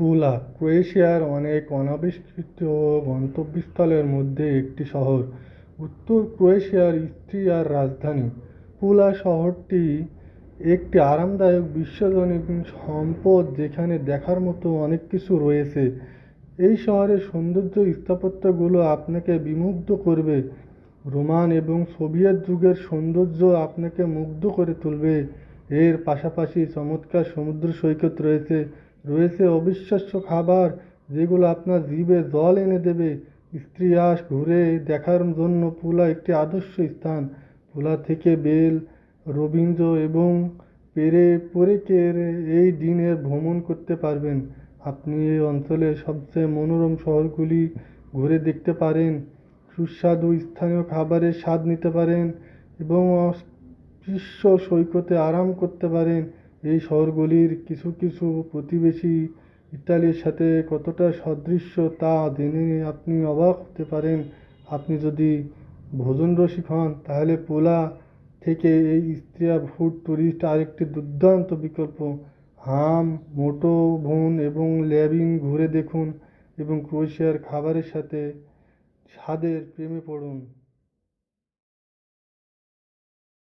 পুলা ক্রোয়েশিয়ার অনেক অনাবিষ্কৃত গন্তব্যস্থলের মধ্যে একটি শহর। উত্তর ক্রোয়েশিয়ার ইস্ট্রিয়ার রাজধানী। পুলা শহরটি একটি আরামদায়ক বিশ্বজনীন সম্পদ যেখানে দেখার মতো অনেক কিছু রয়েছে। এই শহরের সৌন্দর্য স্থাপত্যগুলো আপনাকে বিমুগ্ধ করবে। রোমান এবং সোভিয়েত যুগের সৌন্দর্য আপনাকে মুগ্ধ করে তুলবে। এর পাশাপাশি চমৎকার সমুদ্র সৈকত রয়েছে। রয়েছে অবিশ্বাস্য খাবার যেগুলো আপনার জিভে জল এনে দেবে। ইস্ট্রিয়াস ঘুরে দেখার জন্য পুলা একটি আদর্শ স্থান। পুলা থেকে বেল, রবিঞ্জো এবং পেরেকের এই দিনের ভ্রমণ করতে পারবেন। আপনি এই অঞ্চলের সবচেয়ে মনোরম শহরগুলি ঘুরে দেখতে পারেন, সুস্বাদু স্থানীয় খাবারের স্বাদ নিতে পারেন এবং অস্পৃশ্য সৈকতে আরাম করতে পারেন। এই শহরগুলির কিছু কিছু প্রতিবেশী ইতালির সাথে কতটা সদৃশ্য তা জেনে আপনি অবাক হতে পারেন। আপনি যদি ভোজন রসিক হন তাহলে পোলা থেকে এই ইস্ট্রিয়া ফুড ট্যুরিস্ট আরেকটি দুর্দান্ত বিকল্প। হাম, মোটো ভুন এবং ল্যাবিং ঘুরে দেখুন এবং ক্রোয়েশিয়ার খাবারের সাথে স্বাদের প্রেমে পড়ুন।